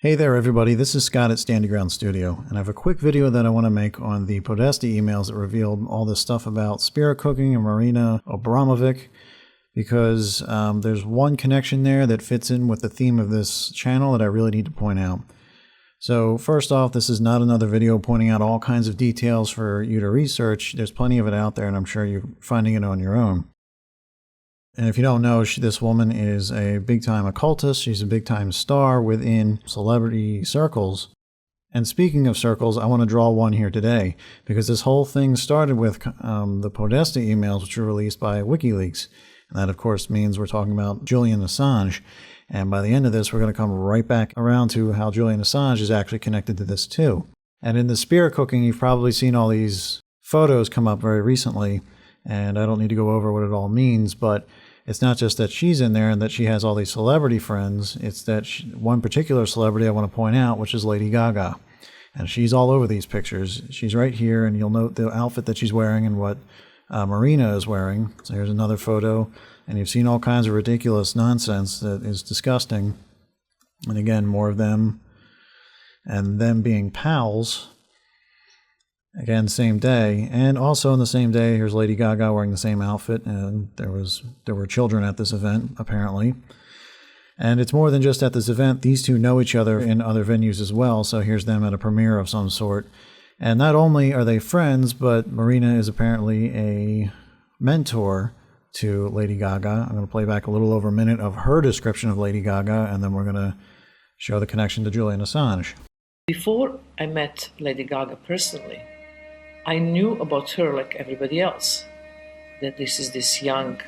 Hey there everybody, this is Scott at Standy Ground Studio, and I have a quick video that I want to make on the Podesta emails that revealed all this stuff about spirit cooking and Marina Abramovic, because there's one connection there that fits in with the theme of this channel that I really need to point out. So first off, this is not another video pointing out all kinds of details for you to research. There's plenty of it out there, and I'm sure you're finding it on your own. And if you don't know, this woman is a big-time occultist. She's a big-time star within celebrity circles. And speaking of circles, I want to draw one here today, because this whole thing started with the Podesta emails, which were released by WikiLeaks. And that, of course, means we're talking about Julian Assange. And by the end of this, we're going to come right back around to how Julian Assange is actually connected to this too. And in the spirit cooking, you've probably seen all these photos come up very recently. And I don't need to go over what it all means, but it's not just that she's in there and that she has all these celebrity friends. It's that one particular celebrity I want to point out, which is Lady Gaga. And she's all over these pictures. She's right here, and you'll note the outfit that she's wearing and what Marina is wearing. So here's another photo, and you've seen all kinds of ridiculous nonsense that is disgusting. And again, more of them, and them being pals. Again, same day, and also on the same day, here's Lady Gaga wearing the same outfit, and there were children at this event, apparently. And it's more than just at this event. These two know each other in other venues as well, so here's them at a premiere of some sort. And not only are they friends, but Marina is apparently a mentor to Lady Gaga. I'm going to play back a little over a minute of her description of Lady Gaga, and then we're going to show the connection to Julian Assange. Before I met Lady Gaga personally, I knew about her like everybody else, that this is this young,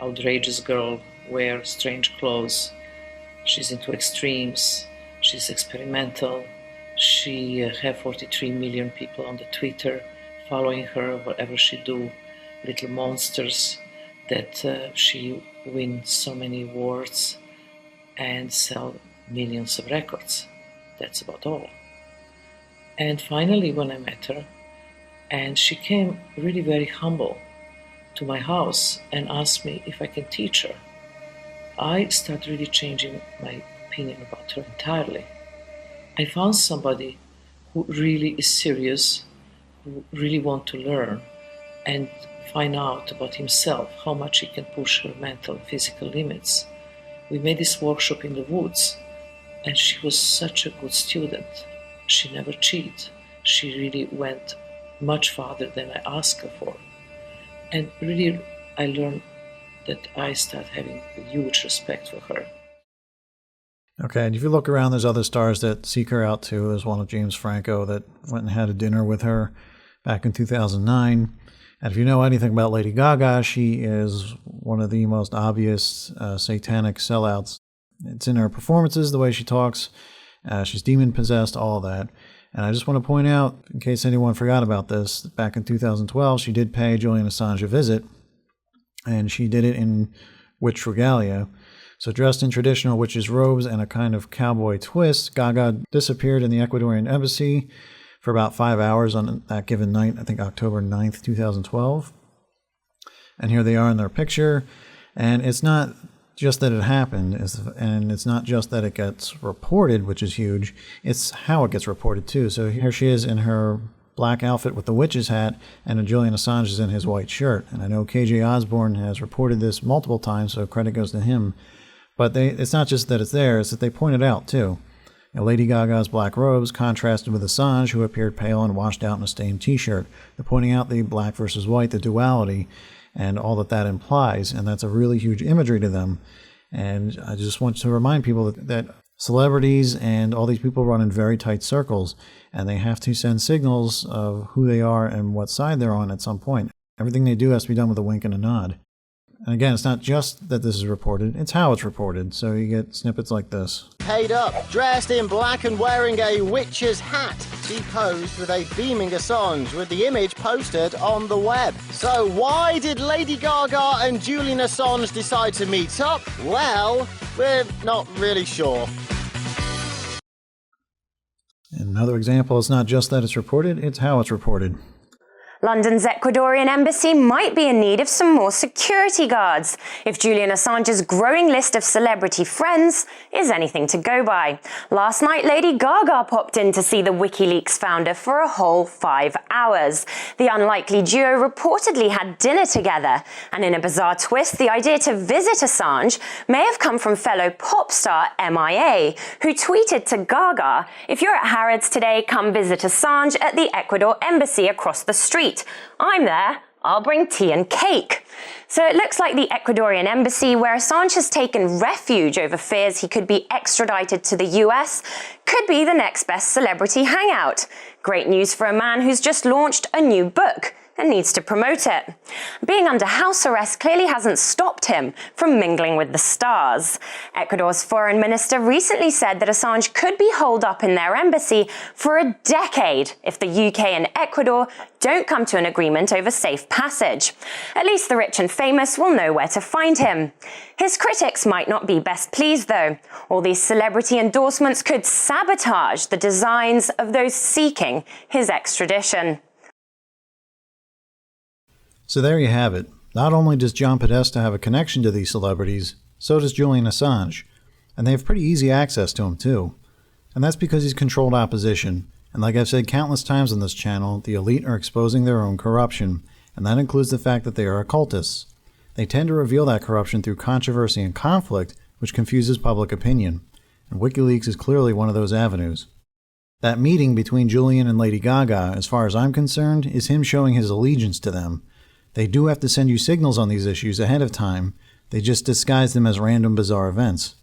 outrageous girl, wears strange clothes, she's into extremes, she's experimental, she have 43 million people on the Twitter following her, whatever she do, little monsters, that she wins so many awards and sell millions of records. That's about all. And finally, when I met her, and she came really very humble to my house and asked me if I can teach her, I started really changing my opinion about her entirely. I found somebody who really is serious, who really wants to learn and find out about himself, how much he can push her mental and physical limits. We made this workshop in the woods, and she was such a good student. She never cheated. She really went much farther than I asked her for. And really, I learned that I start having a huge respect for her. Okay, and if you look around, there's other stars that seek her out too. There's one of James Franco that went and had a dinner with her back in 2009. And if you know anything about Lady Gaga, she is one of the most obvious satanic sellouts. It's in her performances, the way she talks. She's demon-possessed, all of that. And I just want to point out, in case anyone forgot about this, back in 2012, she did pay Julian Assange a visit, and she did it in witch regalia. So dressed in traditional witches' robes and a kind of cowboy twist, Gaga disappeared in the Ecuadorian embassy for about 5 hours on that given night, I think October 9th, 2012. And here they are in their picture, and it's not just that it happened, and it's not just that it gets reported, which is huge, it's how it gets reported too. So here she is in her black outfit with the witch's hat, and Julian Assange is in his white shirt. And I know KJ Osborne has reported this multiple times, so credit goes to him. But it's not just that it's there, it's that they point it out too. And Lady Gaga's black robes contrasted with Assange, who appeared pale and washed out in a stained t-shirt. They're pointing out the black versus white, the duality, and all that implies, and that's a really huge imagery to them. And I just want to remind people that celebrities and all these people run in very tight circles, and they have to send signals of who they are and what side they're on at some point. Everything they do has to be done with a wink and a nod. And again, it's not just that this is reported, it's how it's reported. So you get snippets like this. Paid up, dressed in black and wearing a witch's hat. She posed with a beaming Assange, with the image posted on the web. So why did Lady Gaga and Julian Assange decide to meet up? Well, we're not really sure. Another example, it's not just that it's reported, it's how it's reported. London's Ecuadorian embassy might be in need of some more security guards if Julian Assange's growing list of celebrity friends is anything to go by. Last night, Lady Gaga popped in to see the WikiLeaks founder for a whole 5 hours. The unlikely duo reportedly had dinner together, and in a bizarre twist, the idea to visit Assange may have come from fellow pop star MIA, who tweeted to Gaga, "If you're at Harrods today, come visit Assange at the Ecuador embassy across the street. I'm there. I'll bring tea and cake." So it looks like the Ecuadorian embassy, where Assange has taken refuge over fears he could be extradited to the US, could be the next best celebrity hangout. Great news for a man who's just launched a new book and needs to promote it. Being under house arrest clearly hasn't stopped him from mingling with the stars. Ecuador's foreign minister recently said that Assange could be holed up in their embassy for a decade if the UK and Ecuador don't come to an agreement over safe passage. At least the rich and famous will know where to find him. His critics might not be best pleased, though. All these celebrity endorsements could sabotage the designs of those seeking his extradition. So there you have it. Not only does John Podesta have a connection to these celebrities, so does Julian Assange. And they have pretty easy access to him too. And that's because he's controlled opposition. And like I've said countless times on this channel, the elite are exposing their own corruption. And that includes the fact that they are occultists. They tend to reveal that corruption through controversy and conflict, which confuses public opinion. And WikiLeaks is clearly one of those avenues. That meeting between Julian and Lady Gaga, as far as I'm concerned, is him showing his allegiance to them. They do have to send you signals on these issues ahead of time. They just disguise them as random bizarre events.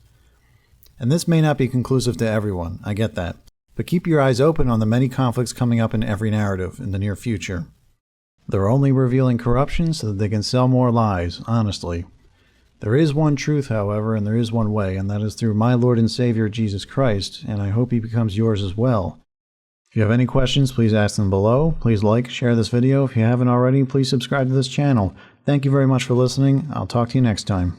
And this may not be conclusive to everyone, I get that. But keep your eyes open on the many conflicts coming up in every narrative in the near future. They're only revealing corruption so that they can sell more lies, honestly. There is one truth, however, and there is one way, and that is through my Lord and Savior Jesus Christ, and I hope he becomes yours as well. If you have any questions, please ask them below. Please like, share this video. If you haven't already, please subscribe to this channel. Thank you very much for listening. I'll talk to you next time.